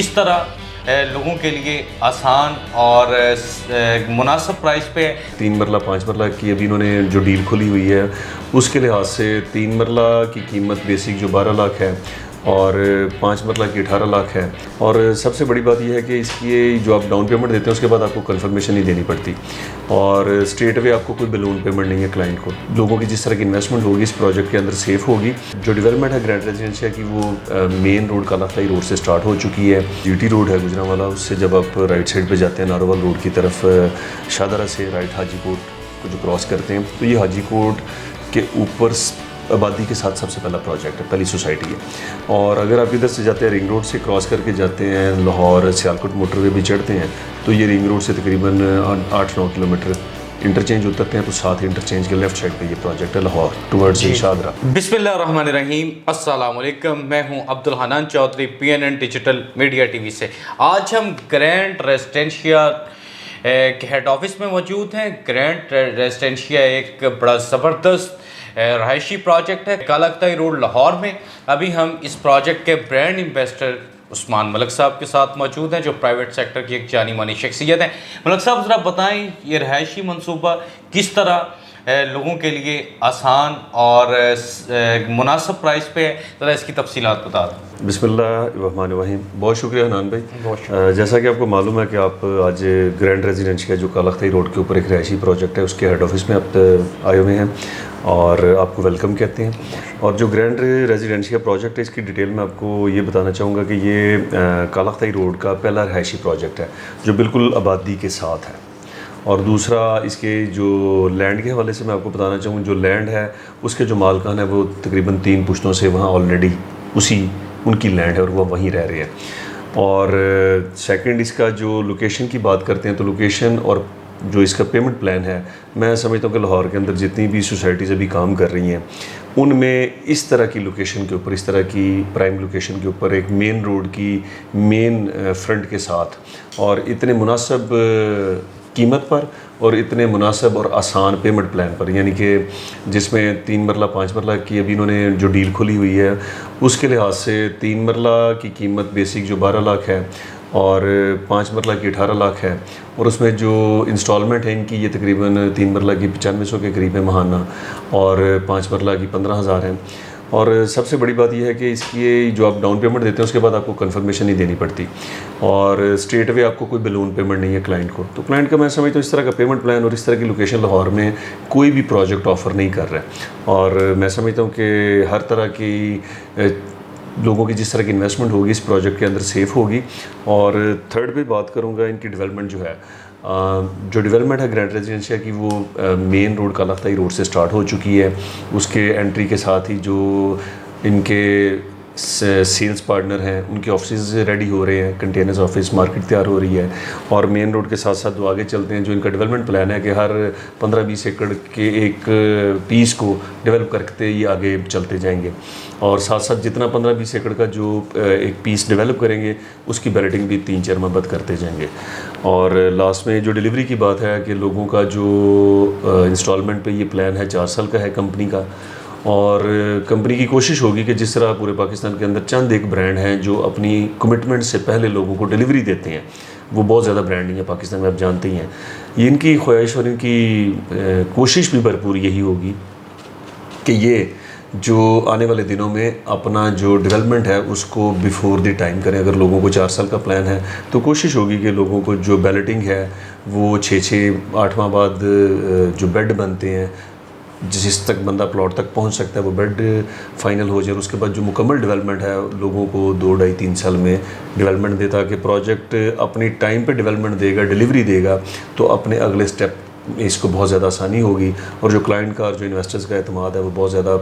किस तरह लोगों के लिए आसान और मुनासिब प्राइस पे है। 3 मरला 5 मरला की अभी इन्होंने जो डील खुली हुई है उसके लिहाज से 3 मरला की कीमत बेसिक जो 12 लाख है और 5 मरला की 18 लाख है। और सबसे बड़ी बात यह है कि इसकी जो आप डाउन पेमेंट देते हैं उसके बाद आपको कंफर्मेशन नहीं देनी पड़ती और स्ट्रेट अवे आपको कोई बलून पेमेंट नहीं है क्लाइंट को। लोगों की जिस तरह की इन्वेस्टमेंट होगी इस प्रोजेक्ट के अंदर सेफ होगी। जो डेवलपमेंट है ग्रैंड रेजिडेंशिया की वो मेन रोड कालाख्ताई रोड से स्टार्ट हो चुकी है। जीटी रोड है गुजरांवाला, उससे जब आप राइट साइड पर जाते हैं नारोवाल रोड की तरफ शाहदरा से राइट हाजीकोट को जो क्रॉस करते हैं तो ये हाजीकोट के ऊपर आबादी के साथ सबसे पहला प्रोजेक्ट है, पहली सोसाइटी है। और अगर आप इधर से जाते हैं रिंग रोड से क्रॉस करके जाते हैं लाहौर सियालकोट मोटरवे भी चढ़ते हैं तो ये रिंग रोड से तकरीबन 8-9 किलोमीटर इंटरचेंज उतरते हैं तो साथ इंटरचेंज के लेफ्ट साइड पे ये प्रोजेक्ट है लाहौर टुवर्ड्स शाहदरा। बिस्मिल्लाहिर्रहमानिर्रहीम, अस्सलाम वालेकुम। मैं हूं Abdul Hanan Chaudhary, PNN digital media TV से। आज हम ग्रैंड रेजिडेंशिया के हेड ऑफिस में मौजूद हैं। ग्रैंड रेजिडेंशिया एक बड़ा ज़बरदस्त रहायशी प्रोजेक्ट है कालाख्ताई रोड लाहौर में। अभी हम इस प्रोजेक्ट के ब्रांड इन्वेस्टर उस्मान मलिक साहब के साथ मौजूद हैं जो प्राइवेट सेक्टर की एक जानी मानी शख्सियत है। मलिक साहब ज़रा बताएं ये रहायशी मनसूबा किस तरह लोगों के लिए आसान और मुनासिब प्राइस पे है, ज़रा इसकी तफसीलात बता दें। बिस्मिल्लाहिर्रहमानिर्रहीम। बहुत शुक्रिया हनान भाई। जैसा कि आपको मालूम है कि आप आज ग्रैंड रेजिडेंशिया जो कालाख्ताई रोड के ऊपर एक रहायशी प्रोजेक्ट है उसके हेड ऑफिस में आप आए हुए हैं और आपको वेलकम कहते हैं। और जो ग्रैंड रेजिडेंशिया प्रोजेक्ट है इसकी डिटेल में आपको ये बताना चाहूँगा कि ये कालाख्ताई रोड का पहला रहायशी प्रोजेक्ट है जो बिल्कुल आबादी के साथ है। और दूसरा इसके जो लैंड के हवाले से मैं आपको बताना चाहूँ, जो लैंड है उसके जो मालकान है वो तकरीबन 3 पुश्तों से वहाँ ऑलरेडी उनकी लैंड है और वो वहीं रह रहे हैं। और सेकंड इसका जो लोकेशन की बात करते हैं तो लोकेशन और जो इसका पेमेंट प्लान है, मैं समझता हूँ कि लाहौर के अंदर जितनी भी सोसाइटीज़ अभी काम कर रही हैं उनमें इस तरह की लोकेशन के ऊपर, इस तरह की प्राइम लोकेशन के ऊपर एक मेन रोड की मेन फ्रंट के साथ और इतने मुनासिब कीमत पर और इतने मुनासिब और आसान पेमेंट प्लान पर, यानी कि जिसमें 3 मरला 5 मरला की अभी इन्होंने जो डील खुली हुई है उसके लिहाज से 3 मरला की कीमत बेसिक जो 12 लाख है और 5 मरला की 18 लाख है। और उसमें जो इंस्टॉलमेंट है इनकी ये तकरीबन 3 मरला की 9500 के करीब है महाना और 5 मरला की 15,000 है। और सबसे बड़ी बात यह है कि इसकी जो आप डाउन पेमेंट देते हैं उसके बाद आपको कंफर्मेशन नहीं देनी पड़ती और स्ट्रेट अवे आपको कोई बलून पेमेंट नहीं है क्लाइंट को। तो क्लाइंट का मैं समझता हूँ इस तरह का पेमेंट प्लान और इस तरह की लोकेशन लाहौर में कोई भी प्रोजेक्ट ऑफ़र नहीं कर रहा है। और मैं समझता हूँ कि हर तरह की लोगों की जिस तरह की इन्वेस्टमेंट होगी इस प्रोजेक्ट के अंदर सेफ होगी। और थर्ड पे बात करूँगा इनकी डेवलपमेंट जो है, जो डेवलपमेंट है ग्रैंड रेजिडेंशिया की वो मेन रोड कालाख्ताई रोड से स्टार्ट हो चुकी है। उसके एंट्री के साथ ही जो इनके सेल्स पार्टनर हैं उनके ऑफिस रेडी हो रहे हैं, कंटेनर्स ऑफिस मार्केट तैयार हो रही है। और मेन रोड के साथ साथ वो आगे चलते हैं, जो इनका डेवलपमेंट प्लान है कि हर 15-20 एकड़ के एक पीस को डेवलप करते ये आगे चलते जाएंगे। और साथ साथ जितना 15-20 एकड़ का जो एक पीस डेवलप करेंगे उसकी बैलेटिंग भी 3-4 माह बाद करते जाएंगे। और लास्ट में जो डिलीवरी की बात है कि लोगों का जो इंस्टॉलमेंट पे ये प्लान है 4 साल का है कंपनी का। और कंपनी की कोशिश होगी कि जिस तरह पूरे पाकिस्तान के अंदर चंद एक ब्रांड हैं जो अपनी कमिटमेंट से पहले लोगों को डिलीवरी देते हैं, वो बहुत ज़्यादा ब्रांड नहीं है पाकिस्तान में, आप जानते ही हैं। ये इनकी ख्वाहिश और इनकी कोशिश भी भरपूर यही होगी कि ये जो आने वाले दिनों में अपना जो डेवलपमेंट है उसको बिफोर द टाइम करें। अगर लोगों को 4 साल का प्लान है तो कोशिश होगी कि लोगों को जो बैलेटिंग है वो 6-8 माह बाद जो बेड बनते हैं जिस तक बंदा प्लॉट तक पहुंच सकता है वो बेड फाइनल हो जाए। उसके बाद जो मुकम्मल डेवलपमेंट है लोगों को 2-2.5-3 साल में डेवलपमेंट दे, ताकि प्रोजेक्ट अपनी टाइम पे डेवलपमेंट देगा, डिलीवरी देगा तो अपने अगले स्टेप इसको बहुत ज़्यादा आसानी होगी। और जो क्लाइंट का और जो इन्वेस्टर्स का एतमाद है वो बहुत ज़्यादा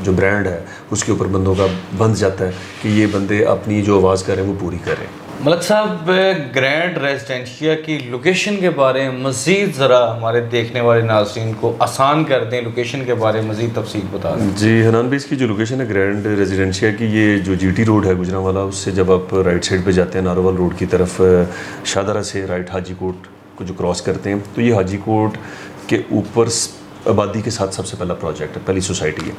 जो ब्रांड है उसके ऊपर बंदों का बंध जाता है कि ये बंदे अपनी जो आवाज़ करें वो पूरी करें। मलिक साहब, ग्रैंड रेजिडेंशिया की लोकेशन के बारे में मज़ीद ज़रा हमारे देखने वाले नाज़रीन को आसान कर दें, लोकेशन के बारे में मज़ीद तफसील बता दें। जी हनान भाई, इसकी जो लोकेशन है ग्रैंड रेजिडेंशिया की, ये जो जीटी रोड है गुजरांवाला, उससे जब आप राइट साइड पे जाते हैं नारोवाल रोड की तरफ शाहदरा से राइट हाजीकोट को जो क्रॉस करते हैं तो ये हाजीकोट के ऊपर आबादी के साथ सबसे पहला प्रोजेक्ट है, पहली सोसाइटी है।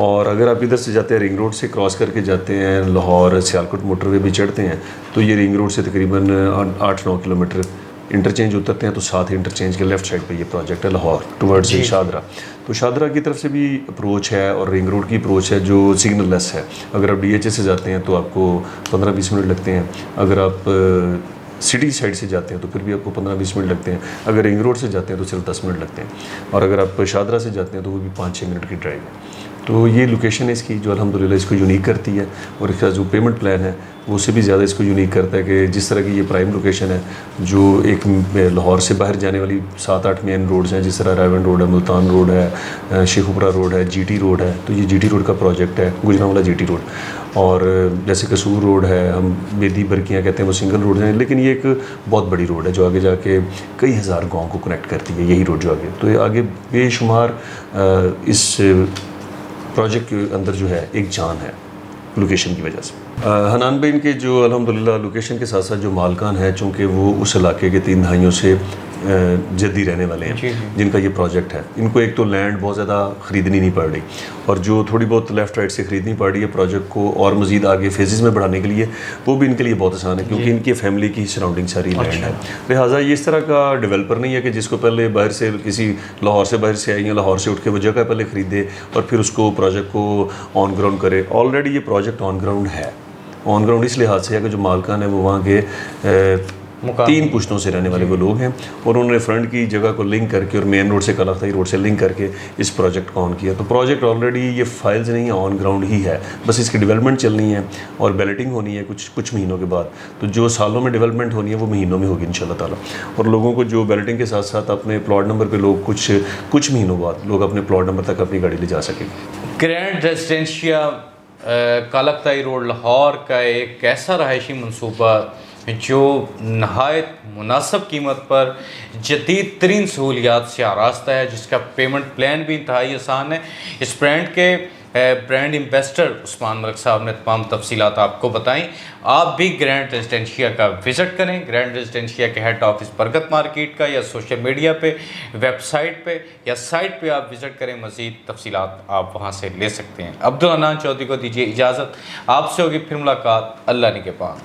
और अगर आप इधर से जाते हैं, रिंग रोड से क्रॉस करके जाते हैं, लाहौर सियालकोट मोटरवे भी चढ़ते हैं, तो ये रिंग रोड से तकरीबन 8-9 किलोमीटर इंटरचेंज उतरते हैं, तो साथ ही इंटरचेंज के लेफ़्ट साइड पे ये प्रोजेक्ट है लाहौर टुवर्ड्स शादरा। तो शादरा की तरफ से भी अप्रोच है और रिंग रोड की अप्रोच है जो सिग्नल लेस है। अगर आप DHA से जाते हैं तो आपको 15-20 मिनट लगते हैं, अगर आप सिटी साइड से जाते हैं तो फिर भी आपको 15-20 मिनट लगते हैं, अगर रिंग रोड से जाते हैं तो सिर्फ 10 मिनट लगते हैं, और अगर आप शादरा से जाते हैं तो वो भी 5-6 मिनट की ड्राइव है। तो ये लोकेशन है इसकी जो अल्हम्दुलिल्लाह इसको यूनिक करती है, और इसका जो पेमेंट प्लान है वो उससे भी ज़्यादा इसको यूनिक करता है कि जिस तरह की ये प्राइम लोकेशन है, जो एक लाहौर से बाहर जाने वाली 7-8 मेन रोड्स हैं, जिस तरह रायवन रोड है, मुल्तान रोड है, शेखुपुरा रोड है, GT रोड है, तो ये GT रोड का प्रोजेक्ट है, गुजरांवाला GT रोड। और जैसे कसूर रोड है, हम बेदी बरकियाँ कहते हैं, वो सिंगल रोड हैं, लेकिन ये एक बहुत बड़ी रोड है जो आगे जाके कई हज़ार गाँव को कनेक्ट करती है, यही रोड जो आगे। तो ये आगे बेशुमार इस प्रोजेक्ट के अंदर जो है एक जान है लोकेशन की वजह से। हनान भाई इनके जो अल्हम्दुलिल्लाह लोकेशन के साथ साथ जो मालकान है, चूँकि वो उस इलाके के 3 दहाइयों से जद्दी रहने वाले हैं जिनका ये प्रोजेक्ट है, इनको एक तो लैंड बहुत ज़्यादा ख़रीदनी नहीं पड़ रही, और जो थोड़ी बहुत लेफ़्ट राइट से ख़रीदनी पड़ रही है प्रोजेक्ट को और मज़ीद आगे फेजेस में बढ़ाने के लिए, वो भी इनके लिए बहुत आसान है क्योंकि इनकी फैमिली की सराउंडिंग सारी लैंड है। लिहाजा ये इस तरह का डेवलपर नहीं है कि जिसको पहले बाहर से किसी लाहौर से बाहर से आई या लाहौर से उठ के वो जगह पहले ख़रीदे और फिर उसको प्रोजेक्ट को ऑन ग्राउंड करे। ऑलरेडी ये प्रोजेक्ट ऑन ग्राउंड है। ऑन ग्राउंड इस लिहाज से है कि जो मालकान है वो वहाँ के 3 पुश्तों से रहने वाले वो लोग हैं, और उन्होंने फ्रंट की जगह को लिंक करके और मेन रोड से कलाख्ताई रोड से लिंक करके इस प्रोजेक्ट को ऑन किया। तो प्रोजेक्ट ऑलरेडी ये फाइल्स नहीं है, ऑन ग्राउंड ही है, बस इसकी डेवलपमेंट चलनी है और बैलेटिंग होनी है कुछ महीनों के बाद। तो जो सालों में डेवलपमेंट होनी है वो महीनों में होगी इंशाल्लाह ताला, और लोगों को जो बैलेटिंग के साथ साथ अपने प्लॉट नंबर पर लोग कुछ महीनों बाद लोग अपने प्लॉट नंबर तक अपनी गाड़ी ले जा सकेंगे। ग्रैंड रेजिडेंशिया कालकताई रोड लाहौर का एक ऐसा रहायशी मनसूबा जो नहायत मुनासिब कीमत पर जदीद तरीन सहूलियात से आरास्ता है, जिसका पेमेंट प्लान भी इंतहाई आसान है। इस ब्रांड के ब्रांड एम्बेसडर उस्मान मलिक साहब ने तमाम तफसीलात आपको बताई। आप भी ग्रैंड रेजिडेंशिया का विज़िट करें। ग्रैंड रेजिडेंशिया के हेड ऑफिस बरगत मार्केट का, या सोशल मीडिया पे, वेबसाइट पे या साइट पे आप विज़िट करें। मज़ीद तफसीलात आप वहाँ से ले सकते हैं। अब्दुल हन्नान चौधरी को दीजिए इजाज़त। आपसे होगी फिर मुलाकात। अल्लाह निगहबान।